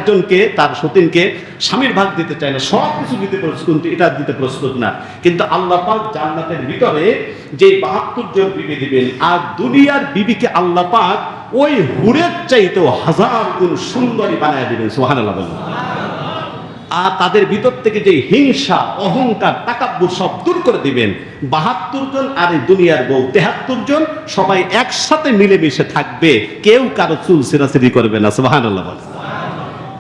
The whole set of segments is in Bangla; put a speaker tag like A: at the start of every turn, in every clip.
A: আরেকজনকে তার সতীনকে স্বামীর ভাগ দিতে চায় না, সব কিছু দিতে প্রস্তুত, কিন্তু এটা দিতে প্রস্তুত না। কিন্তু আল্লাহ পাক জান্নাতের ভিতরে যে 72 জন বিবি দিবেন, আর দুনিয়ার বিবিকে আল্লাহ পাক ওই হুরের চাইতেও 1000 গুণ সুন্দরী বানায় দিবেন। সুবহানাল্লাহ বলেন। আর তাদের ভিতর থেকে যে হিংসা, অহংকার, তাকাব্বুর সব দূর করে দিবেন। 72 জন আর এই দুনিয়ার বউ 73 জন, সবাই একসাথে মিলেমিশে থাকবে, কেউ কারো চুল ছিঁড়াছিঁড়ি করবে না। সুবহানাল্লাহ বলেন।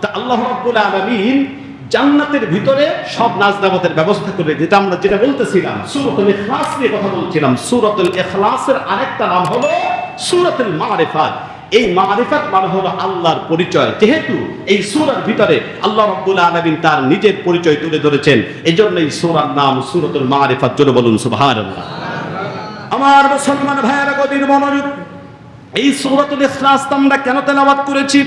A: তা আল্লাহ রাব্বুল আলামিন জান্নাতের ভিতরে সব নাজ-নেয়ামতের ব্যবস্থা করে, যেটা বলতেছিলাম সূরাতুল ইখলাস নিয়ে কথা বলছিলাম। সূরাতুল ইখলাসের আরেকটা নাম হলো সূরাতুল মারিফাত। এই মারিফাত মানে হলো আল্লাহর পরিচয়। যেহেতু এই সূরার ভিতরে আল্লাহ রাব্বুল আলামিন তার নিজের পরিচয় তুলে ধরেছেন, এজন্য এই সূরার নাম সূরাতুল মারিফাত। জোরে বলুন সুবহানাল্লাহ। আমার মুসলমান ভাইয়েরা, গদির মনোযোগ। এই সূরাতুল ইখলাস আমরা কেন তেলাওয়াত করেছি?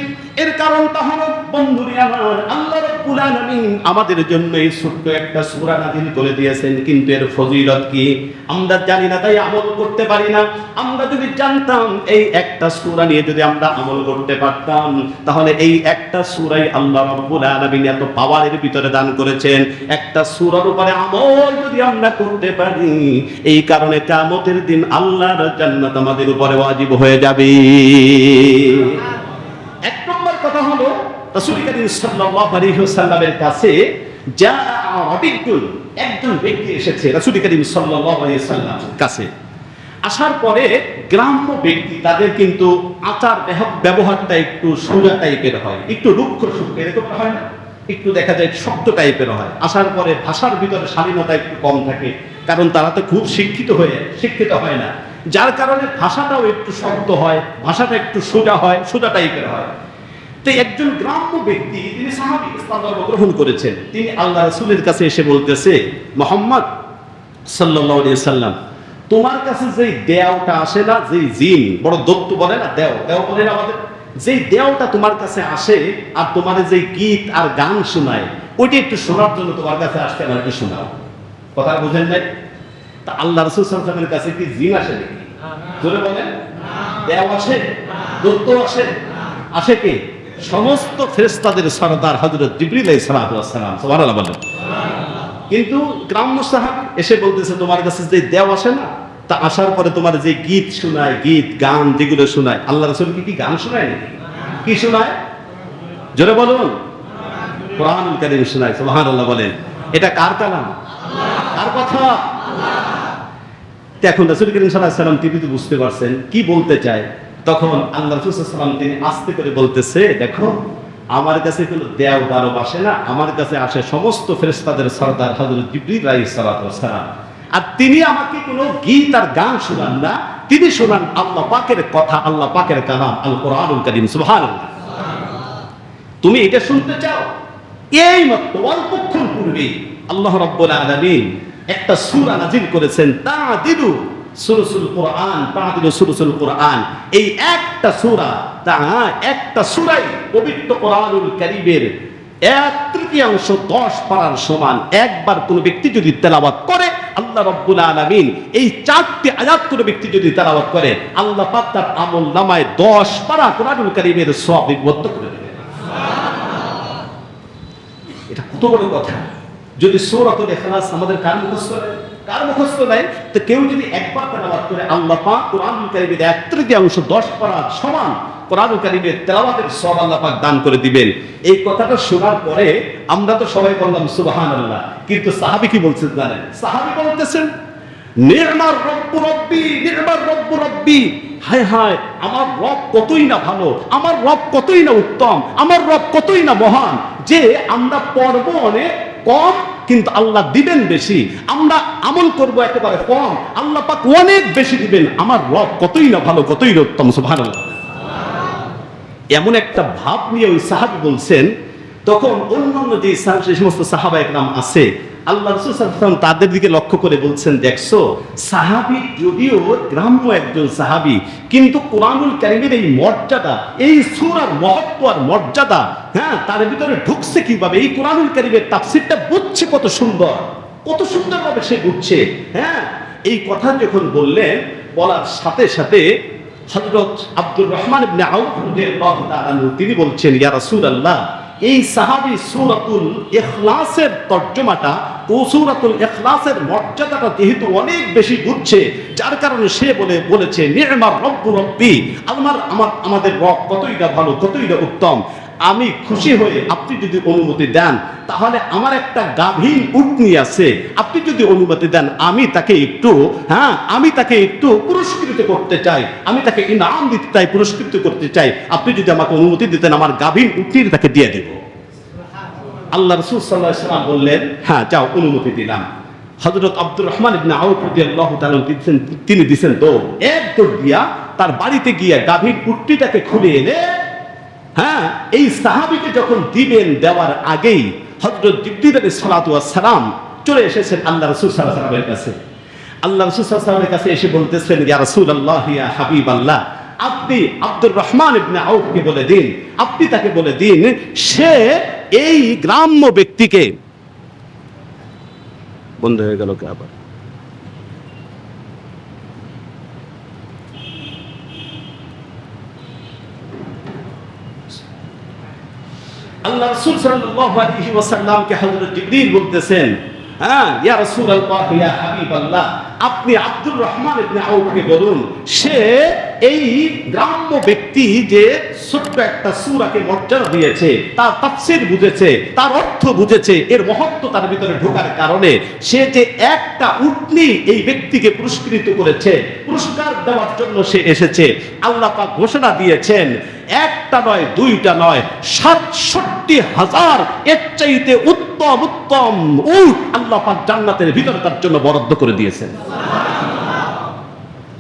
A: এর কারণটা হলো বন্ধুরা আমার, আল্লাহ রাব্বুল আলামিন আমাদের জন্য এই ছোট্ট একটা সূরা নাযিল করে দিয়েছেন, কিন্তু এর ফজিলত কি আমরা জানি না, তাই আমল করতে পারি না। আমরা যদি জানতাম, এই একটা সূরা নিয়ে যদি আমরা আমল করতে পারতাম, তাহলে এই একটা সূরাই আল্লাহ রাব্বুল আলামিন এত পাওয়ারের ভিতরে দান করেছেন। একটা সূরার উপরে আমল যদি আমরা করতে পারি, এই কারণে কিয়ামতের দিন আল্লাহর জান্নাত আমাদের উপরে ওয়াজিব হয়ে যাবে। এক নম্বর কথা হলো, রাসূল করিম সাল্লাল্লাহু আলাইহি ওয়াসাল্লামের কাছে একজন ব্যক্তি এসেছে রাসূল করিম সাল্লাল্লাহু আলাইহি ওয়াসাল্লামের কাছে। আসার পরে গ্রাম্য ব্যক্তি, তাদের কিন্তু আচার ব্যবহারটা একটু সোজা টাইপের হয়, একটু রুক্ষ সূক্ষ্ম এরকম হয় না, একটু দেখা যায় শক্ত টাইপের হয়। আসার পরে ভাষার ভিতরে শালীনতা একটু কম থাকে, কারণ তারা তো খুব শিক্ষিত হয় না, যার কারণে ভাষাটাও একটু শক্ত হয়, ভাষাটা একটু সোজা হয়, সোজা টাইপের হয়। তো একজন গ্রাম্য ব্যক্তি, তিনি সাহাবী, ইসলাম ধর্ম গ্রহণ করেছেন, তিনি আল্লাহ রাসূলের কাছে এসে বলতেছে, মুহাম্মদ সাল্লাল্লাহু আলাইহি সাল্লাম, তোমার কাছে যেই দেওটা আসে না, যেই জিন, বড় দত্ত বলে না, দেও বলে না আমাদের, যেই দেওটা তোমার কাছে আসে আর তোমার যেই গীত আর গান শোনায়, ওইটা একটু শোনার জন্য তোমার কাছে আসতে আমার একটু শোনাও। কথা বুঝেন নাই? তা আল্লাহ রাসূল সাল্লাল্লাহু আলাইহি ওয়াসাল্লামের কাছে কি জিন আসে নাকি? জোরে বলেন। দেও আসে, দত্ত আসে, আসে কি? সমস্ত ফেরেশতাদের সরদার হযরত জিবরিল আলাইহিস সালাম। সুবহানাল্লাহ বলেন। কিন্তু গ্রাম্য সাহাবী এসে বলতেছে, তোমার কাছে যে দেও আসে না, তা আসার পরে তোমার যে গীত শোনায়, গীত গান যেগুলো শোনায়, আল্লাহ রাসূল কি গান শোনায় নাকি? কি শোনায়? জোরে বলুন। কোরআনুল কারীম শোনায়। সুবহানাল্লাহ বলেন। এটা কার কালাম? কার কথা? এখন রাসূল করিম সাল্লাল্লাহু আলাইহি ওয়াসাল্লাম তিনি তো বুঝতে পারছেন কি বলতে চায়। তখন আল্লাহ রাসূল সাল্লাল্লাহু আলাইহি ওয়াসাল্লাম তিনি আস্তে করে বলতেছে, দেখো, আমার কাছে কোনো দেও দানব আসে না, আমার কাছে আসে সমস্ত ফেরেশতাদের সরদার হযরত জিবরিল আলাইহিস সালাম। আর তিনি আমাকে কোনো গীত আর গান শোনান না, তিনি শোনান আল্লাহ পাকের কথা, আল্লাহ পাকের কালাম, আল কোরআনুল কারীম। সুবহানাল্লাহ। তুমি এটা শুনতে চাও? এই মাত্র অল্পক্ষণ পূর্বে আল্লাহ রাব্বুল আলামিন একটা সূরা নাযিল করেছেন, তা'দিলু সূরাতুল কোরআন, তা'দিলু সূরাতুল কোরআন। এই একটা সূরা, একটা সূরাই পবিত্র কোরআনুল কারীমের 1/3 10 পারার সমান। একবার কোন ব্যক্তি যদি তেলাওয়াত করে, আল্লাহ রাব্বুল আলামিন এই 4টি আয়াত কোন ব্যক্তি যদি তেলাওয়াত করে, আল্লাহ পাক তার আমলনামায় 10 পারা কোরআনুল কারীমের সওয়াব বিভক্ত করে দেবেন। এটা কত বড় কথা! যদি সূরাতুল ইখলাস আমাদের কার মুখস্থ নাই, তো কেউ যদি একবার তেলাওয়াত করে, আল্লাহ পাক কোরআনুল কারীমের 1/3 10 পারার সমান কোরআনুল কারীমের তেলাওয়াতের সওয়াব আল্লাহ পাক দান করে দিবেন। এই কথাটা শোনার পরে আমরা তো সবাই বললাম সুবহানাল্লাহ, কিন্তু সাহাবী কি বলছেন জানেন? সাহাবী বলতেছেন, নি'মার রব্বু রব্বি, নি'মার রব্বু রব্বি। হায় হায়, আমার রব কতই না ভালো, আমার রব কতই না উত্তম, আমার রব কতই না মহান, যে আমরা পড়ব অনেক কম কিন্তু আল্লাহ দিবেন বেশি, আমরা আমল করব একেবারে কম, আল্লাহ পাক অনেক বেশি দিবেন। আমার রব কতই না ভালো, কতই না উত্তম। সুবহানাল্লাহ। এমন একটা ভাব নিয়ে ওই সাহাবী বলছেন। তখন অন্যান্য যে সমস্ত সাহাবায়ে কেরাম আছে, আল্লাহ রাসূল সাল্লাল্লাহু আলাইহি ওয়াসাল্লাম তাদের দিকে লক্ষ্য করে বলছেন, দেখছো, সাহাবী যদিও গ্রাম্য একজন সাহাবী, কিন্তু কোরআনুল কারীমের এই মর্যাদা, এই সূরার মহত্ব আর মর্যাদা, তার ভিতরে ঢুকছে কিভাবে, এই কোরআনুল কারীমের তাফসীরটা বুঝছে কত সুন্দর, কত সুন্দরভাবে সে বুঝছে। এই কথা যখন বললেন, বলার সাথে সাথে হযরত আব্দুর রহমান ইবনে আউফ রাদিয়াল্লাহু তাআলা তিনি বলছেন, ইয়া রাসূলুল্লাহ, এই সাহাবী সূরাতুল ইখলাসের তর্জমাটা ও সূরাতুল ইখলাসের মর্যাদাটা যেহেতু অনেক বেশি বুঝছে, যার কারণে সে বলেছে নি'মার রব্বু রব্বি, আমাদের রব কতই না ভালো, কতই না উত্তম। আমি খুশি হয়ে আপনি যদি অনুমতি দেন, তাহলে আমার একটা গাভীন উটনি আছে, আপনি যদি অনুমতি দেন আমি তাকে একটু পুরস্কৃত করতে চাই, আমি তাকে ইনাম দিতে চাই, পুরস্কৃত করতে চাই। আপনি যদি আমাকে অনুমতি দিতেন আমার গাভীন উটনির তাকে দিয়ে দেব। আল্লাহ রাসূল সাল্লাল্লাহু আলাইহি ওয়াসাল্লাম বললেন, হ্যাঁ যাও, অনুমতি দিলাম। হযরত আব্দুর রহমান ইবনে আউফ রাদিয়াল্লাহু তাআলা তিনি দিয়েছেন দৌড়, এক দৌড় দিয়া তার বাড়িতে গিয়ে গাভীন উটনিটাকে খুলে এনে এই সাহাবীকে যখন দিবেন, দেওয়ার আগেই হযরত জিবরীল আলাইহিস সালাতু ওয়াস সালাম চলে এসেছেন আল্লাহ রাসূল সাল্লাল্লাহু আলাইহি ওয়াসাল্লামের কাছে। আল্লাহ রাসূল সাল্লাল্লাহু আলাইহি ওয়াসাল্লামের কাছে এসে বলতেছেন, ইয়া রাসূলুল্লাহ, ইয়া হাবিবাল্লাহ, আপনি আব্দুর রহমান ইবনে আউফকে বলে দিন, আপনি তাকে বলে দিন, সে এই গ্রাম্য ব্যক্তিকে বন্ধ হয়ে গেল কে আবার আল্লাহ রাসূল সাল্লাল্লাহু আলাইহি ওয়াসাল্লামকে হযরত জিবরীল বলতেছেন, ইয়া রাসূলুল্লাহ, ইয়া হাবিবাল্লাহ, আপনি আব্দুর রহমান ইবনে আউফকে বলুন, সে এই গ্রাম্য ব্যক্তি যে ছোট্ট একটা সূরাকে মর্যাদা দিয়েছে, তার তাফসীর বুঝেছে, তার অর্থ বুঝেছে, এর মহত্ব তার ভিতরে ঢোকার কারণে সে যে একটা উটনি এই ব্যক্তিকে পুরস্কৃত করেছে, পুরস্কার দেওয়ার জন্য সে এসেছে। আল্লাহ পাক ঘোষণা দিয়েছেন, একটা নয়, দুইটা নয়, ৬৭,০০০ এর চাইতে উত্তম উত্তম উট আল্লাহ পাক জান্নাতের ভিতরে তার জন্য বরাদ্দ করে দিয়েছেন।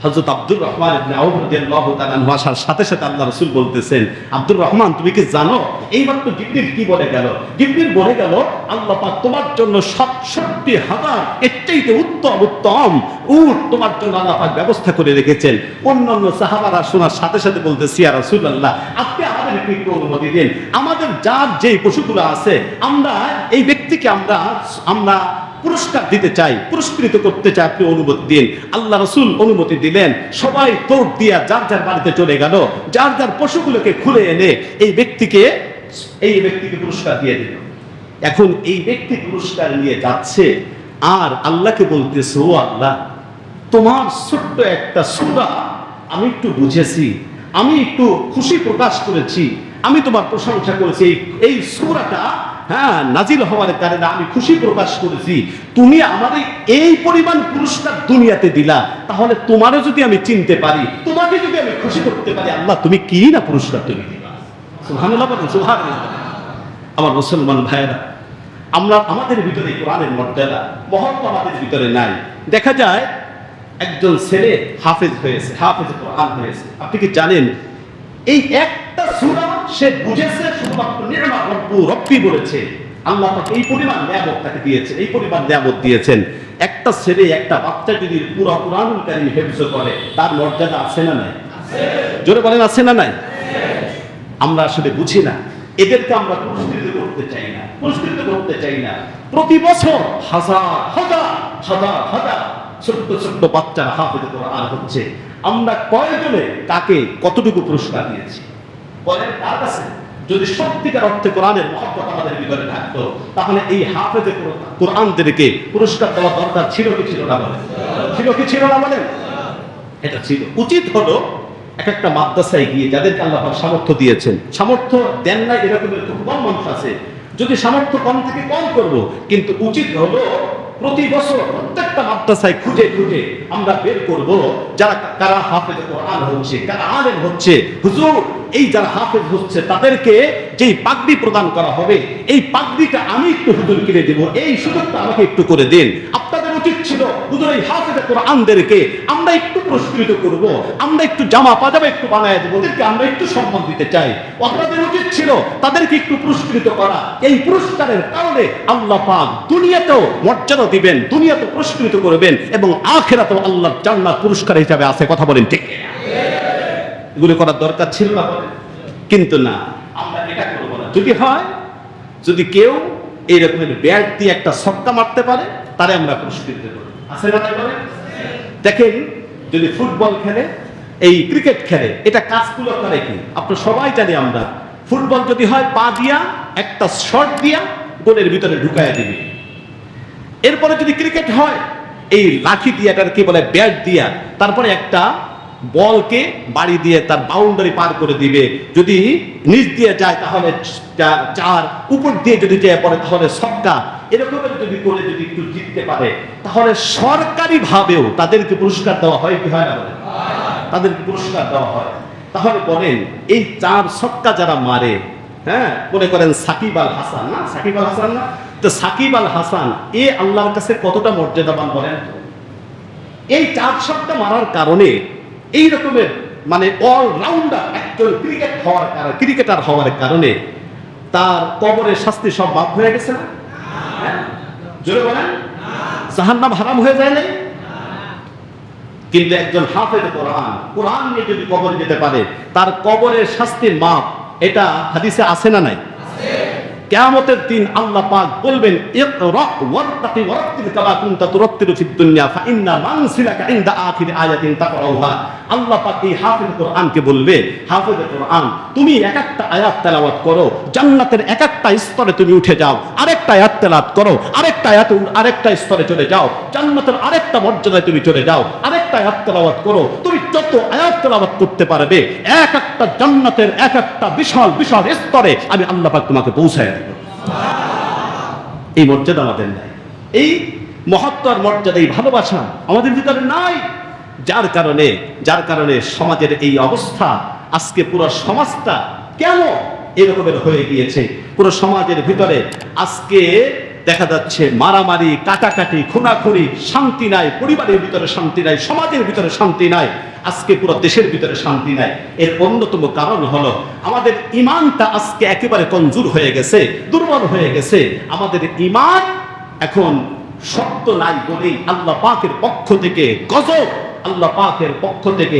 A: হযরত আব্দুর রহমান ইবনে আউফ রাদিয়াল্লাহু তাআলা আনহু আসার সাথে সাথে আল্লাহ রাসূল বলতেছেন, আব্দুর রহমান, তুমি কি জানো এইবার তো জিবরীল কি বলে গেল? জিবরীল বলে গেল, আল্লাহ পাক তোমার জন্য ৬৭,০০০ এর চাইতে উত্তম উত্তম উট তোমার জন্য আল্লাহ পাক ব্যবস্থা করে রেখেছেন। অন্যান্য সাহাবারা শোনার সাথে সাথে বলতেছে, ইয়া রাসূলুল্লাহ, আপনি আমাদের একটু অনুমতি দিন, আমাদের যার যেই পশুগুলো আছে আমরা এই ব্যক্তিকে আমরা পুরস্কার দিতে চাই, পুরস্কৃত করতে চাই, আপনি অনুমতি দিন। আল্লাহ রাসূল অনুমতি দিলেন। সবাই দৌড় দিয়া যার যার বাড়িতে চলে গেল, যার যার পশুগুলোকে খুলে এনে এই ব্যক্তিকে পুরস্কার দিয়ে দিল। এখন এই ব্যক্তি পুরস্কার নিয়ে যাচ্ছে আর আল্লাহকে বলতেছে, ও আল্লাহ, তোমার ছোট্ট একটা সূরা আমি একটু বুঝেছি, আমি একটু খুশি প্রকাশ করেছি, আমি তোমার প্রশংসা করেছি, এই সূরাটা নাজিল হওয়ার কারণে আমি খুশি প্রকাশ করেছি, তুমি আমাদের এই পরিমাণ পুরস্কার দুনিয়াতে দিলা, তাহলে তোমারও যদি আমি চিনতে পারি, তোমাকে যদি আমি খুশি করতে পারি, আল্লাহ তুমি কি না পুরস্কার তুমি দিবা। সুবহানাল্লাহ, সুবহানাল্লাহ। আমার মুসলমান ভাইয়েরা, আমাদের ভিতরে কোরআনের মর্যাদা মহত্ব আমাদের ভিতরে নাই। দেখা যায় একজন ছেলে হাফেজ হয়েছে, হাফেজ কোরআন হয়েছে। আপনি কি জানেন এই একটা সূরা সে বুঝেছে শুধুমাত্র নি'মার রব্বু রব্বি বলেছে, আল্লাহ পাক এই পরিমাণ নিয়ামত তাকে দিয়েছে, এই পরিমাণ নিয়ামত দিয়েছেন। একটা ছেলে, একটা বাচ্চা যদি পুরো কুরআনুল কারীম হেফজ করে, তার মর্যাদা আছে না নাই? আছে। জোরে বলেন, আছে না নাই? আমরা আসলে বুঝি না, এদেরকে আমরা পুরস্কৃত করতে চাই না, পুরস্কৃত করতে চাই না। প্রতি বছর হাজার হাজার হাজার হাজার ছোট্ট ছোট্ট বাচ্চারা হাফেজ কোরআন হচ্ছে, আমরা কয়জনে তাকে কতটুকু পুরস্কার দিয়েছি বলেন তার কাছে? যদি সত্যিকার অর্থে কোরআনের মহব্বত আমাদের ভিতরে থাকতো, তাহলে এই হাফেজে কোরআনদেরকে পুরস্কার দেওয়া দরকার ছিল কি ছিল না বলেন? ছিল কি ছিল না বলেন? এটা ছিল। উচিত হলো এক একটা মাদ্রাসায় গিয়ে, যাদেরকে আল্লাহ সামর্থ্য দিয়েছেন, সামর্থ্য দেন না এরকমের খুব কম মানুষ আছে, যদি সামর্থ্য কম থেকে কম করব, কিন্তু উচিত হলো প্রতি বছর প্রত্যেকটা মাদ্রাসায় খুঁজে খুঁজে আমরা বের করব কারা হাফেজ কোরআন হচ্ছে, কারা আলেম হচ্ছে। হুজুর, এই যারা হাফেজ হচ্ছে তাদেরকে যেই পাগড়ি প্রদান করা হবে, এই পাগড়িটা আমি একটু হুজুর কিনে দেব, এই সুযোগটা আমাকে একটু করে দিন। আপনাদের উচিত ছিল হুজুর এই হাফেজ কোরআনদেরকে আমরা একটু পুরস্কৃত করব, আমরা একটু জামা পাজামা একটু বানায় দেবো, ওদেরকে আমরা একটু সম্মান দিতে চাই। আপনাদের উচিত ছিল তাদেরকে একটু পুরস্কৃত করা। এই পুরস্কারের কারণে আল্লাহ পাক দুনিয়াতেও মর্যাদা দিবেন, দুনিয়াতে পুরস্কৃত করবেন, এবং আখিরাতেও আল্লাহর জান্নাত পুরস্কার হিসাবে আছে। কথা বলেন ঠিক? এগুলো করার দরকার ছিল না, কিন্তু না, আমরা এটা করব না। যদি কেউ এই রকমের ব্যাট দিয়ে একটা ছক্কা মারতে পারে, তারে আমরা পুরস্কৃত করব। আছে না তাই বলেন? দেখেন, যদি ফুটবল খেলে, এই ক্রিকেট খেলে, এটা কাজগুলো করে কি আপনারা সবাই জানি। আমরা ফুটবল যদি হয় পা দিয়া একটা শট দিয়া গোলের ভিতরে ঢুকাইয়া দিবে। এরপরে যদি ক্রিকেট হয়, এই লাঠি দিয়ে, এটার কি বলে, ব্যাট দিয়া, তারপরে একটা বলকে বাড়ি দিয়ে তার বাউন্ডারি পার করে দিবে। যদি নিচ দিয়ে যায় তাহলে 4, উপর দিয়ে যদি যায় পড়ে তাহলে ছক্কা। এরকমের যদি করে যদি একটু জিততে পারে তাহলে সরকারি ভাবেও তাদেরকে পুরস্কার দেওয়া হয় কি হয় না? তাদেরকে পুরস্কার দেওয়া হয়। তাহলে বলেন, এই 4 ছক্কা যারা মারে, হ্যাঁ, মনে করেন সাকিব আল হাসান না, সাকিব আল হাসান না, তো সাকিব আল হাসান এ আল্লাহর কাছে কতটা মর্যাদাবান বলেন? এই 4 ছক্কা মারার কারণে এই রকমের মানে অলরাউন্ডার একজন ক্রিকেটার হওয়ার কারণে তার কবরের শাস্তি সব মাফ হয়ে গেছে না? জোরে বলেন, জাহান্নাম হারাম হয়ে যায় না? কিন্তু একজন হাফেজ কোরআন নিয়ে যদি কবরে যেতে পারে, তার কবরের শাস্তির মাপ, এটা হাদিসে আছে না নাই? কিয়ামতের দিন আল্লাহ পাক বলবেন, ইকরা ওয়ারতাকি ওয়ারতিল কামা কুনতা তুরাত্তিলু ফিদ দুনিয়া ফাইন্না মানসিলাকা ইনদা আখিরি আয়াতিন তাকরাউহা। আল্লাহ পাক এই হাফেজ কোরআনকে বলবে, হাফেজ কোরআন, তুমি এক একটা আয়াত তেলাওয়াত করো, জান্নাতের এক একটা স্তরে তুমি উঠে যাও, আরেকটা আয়াত তেলাওয়াত করো, আরেকটা আয়াত আরেকটা স্তরে চলে যাও, জান্নাতের আরেকটা মর্যাদায় তুমি চলে যাও, আরেকটা আয়াত তেলাওয়াত করো। তুমি যত আয়াত তেলাওয়াত করতে পারবে, এক একটা জান্নাতের এক একটা বিশাল বিশাল স্তরে আমি আল্লাহ পাক তোমাকে পৌঁছায় দেব। এই মর্যাদা আমাদের নাই, এই মহত্ব আর মর্যাদা, এই ভালোবাসা আমাদের ভিতরে নাই। যার কারণে সমাজের এই অবস্থা। আজকে পুরো সমাজটা কেন এরকমের হয়ে গিয়েছে? পুরো সমাজের ভিতরে আজকে দেখা যাচ্ছে মারামারি, কাটাকাটি, খুনাখুনি, শান্তি নাই, পরিবারের ভিতরে শান্তি নাই, সমাজের ভিতরে শান্তি নাই, আজকে পুরো দেশের ভিতরে শান্তি নাই। এর অন্যতম কারণ হলো আমাদের ঈমানটা আজকে একেবারে কমজোর হয়ে গেছে, দুর্বল হয়ে গেছে। আমাদের ঈমান এখন শক্ত নাই বলেই আল্লাহ পাকের পক্ষ থেকে গজব, আল্লাহ পাকের পক্ষ থেকে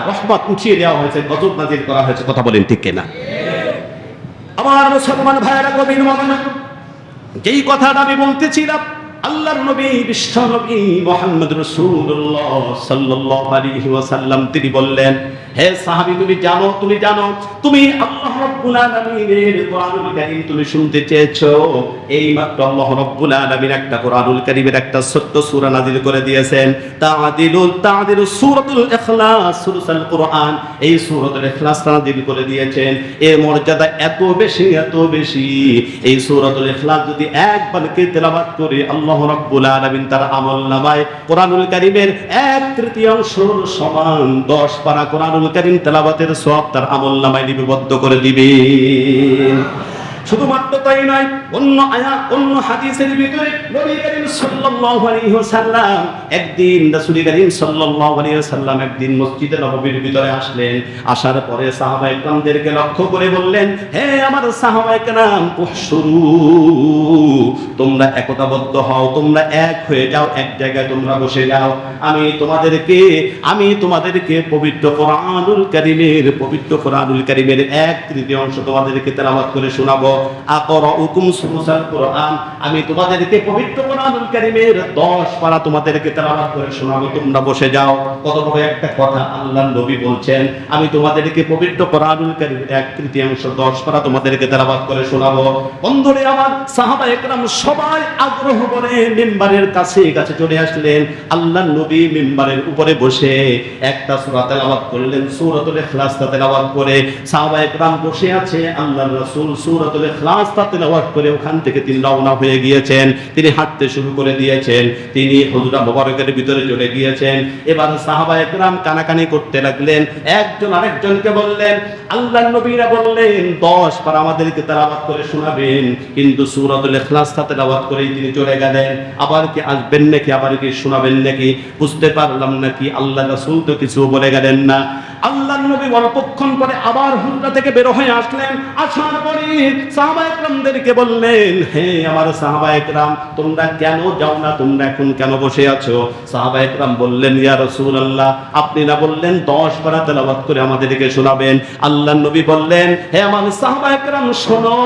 A: রহমত উঠিয়ে দেওয়া হয়েছে, গজব নাজিল করা হয়েছে। কথা বলেন ঠিক কিনা? আমার মুসলমান ভাইয়েরা, গভীর মনোযোগ, যেই কথাটা আমি বলতেছিলাম, আল্লাহর নবী, বিশ্ব নবী মুহাম্মদ রাসূলুল্লাহ সাল্লাল্লাহু আলাইহি ওয়াসাল্লাম তিনি বললেন, হে সাহাবী, তুমি জানো তুমি আল্লাহ রাব্বুল আলামিনের কোরআনুল কারীম তুমি শুনতে চেয়েছো। এই মাত্র আল্লাহ রাব্বুল আলামিন একটা কোরআনুল কারীমের একটা ছোট্ট সূরা নাযিল করে দিয়েছেন, তা'দিলু সূরাতুল ইখলাস, সূরাতুল কোরআন, এই সূরাতুল ইখলাস নাযিল করে দিয়েছেন। এর মর্যাদা এত বেশি এই সূরাতুল ইখলাস যদি একবার কে তেলাওয়াত করে, আল্লাহ রাব্বুল আলামিন তার আমলনামায় কোরআনুল কারীমের 1/3 সমান 10 পারা কোরআনুল কারীম তেলাওয়াতের সওয়াব তার আমলনামায় লিপিবদ্ধ করে দিবেন। শুধুমাত্র তাই নয়, অন্য আয়াত, অন্য হাদিসের ভিতরে নবী করিম সাল্লাল্লাহু আলাইহি ওয়াসাল্লাম একদিন, রাসূল করিম সাল্লাল্লাহু আলাইহি ওয়াসাল্লাম একদিন মসজিদে নববীর ভিতরে আসলেন। আসার পরে সাহাবায়ে কেরামদেরকে লক্ষ্য করে বললেন, হে আমার সাহাবায়ে কেরাম, উহশুরু, তোমরা একতাবদ্ধ হও, তোমরা এক হয়ে যাও, এক জায়গায় তোমরা বসে যাও। আমি তোমাদেরকে পবিত্র কোরআনুল কারীমের 1/3 তোমাদেরকে তেলাওয়াত করে শোনাবো। আকরাউকুম সূরাতুল কোরআন, আমি তোমাদেরকে পবিত্র কোরআনুল কারীমের 10 পারা তোমাদেরকে তেলাওয়াত করে শোনাবো, তোমরা বসে যাও। কত বড় একটা কথা আল্লাহর নবী বলছেন, আমি তোমাদেরকে পবিত্র কোরআনুল কারীমের 1/3 10 পারা তোমাদেরকে তেলাওয়াত করে শোনাবো। বন্ধুরে আমার, সাহাবায়ে কেরাম সবাই আগ্রহ করে মিম্বারের কাছে চলে আসলেন। আল্লাহর নবী মিম্বারের উপরে বসে একটা সূরা তেলাওয়াত করলেন, সূরাতুল ইখলাস তেলাওয়াত করে। সাহাবায়ে কেরাম বসে আছে, আল্লাহর রাসূল সূরাতুল ইখলাস তেলাওয়াত করে ওখান থেকে তিনি রওনা হয়ে গিয়েছেন। তিনি হাঁটতে শুরু করে দিয়েছেন, তিনি হুজরা মুবারকের ভিতরে চলে গিয়েছেন। এবার সাহাবায়ে কেরাম কানাকানি করতে লাগলেন, একজন আরেকজনকে বললেন, আল্লাহর নবীরা বললেন 10 পারা আমাদেরকে তেলাওয়াত করে শোনাবেন, কিন্তু সূরাতুল ইখলাস তেলাওয়াত করেই তিনি চলে গেলেন। আবার কি আসবেন নাকি, আবার কি শোনাবেন নাকি, বুঝতে পারলাম নাকি। আল্লাহ রাসূল তো কিছু বলে গেলেন না। আল্লাহর নবী অল্পক্ষণ পরে আবার হুজরা থেকে বের হয়ে আসলেন। আসার পরে সাহাবায়ে কেরামদেরকে বললেন, হে আমার সাহাবায়ে কেরাম, তোমরা কেন যাও না, তোমরা এখন কেন বসে আছো? সাহাবায়ে কেরাম বললেন, ইয়া রাসূলুল্লাহ, আপনি না বললেন 10 পারা তেলাওয়াত করে আমাদেরকে শোনাবেন? আল্লাহর নবী বললেন, হে আমার সাহাবায়ে কেরাম, শোনো।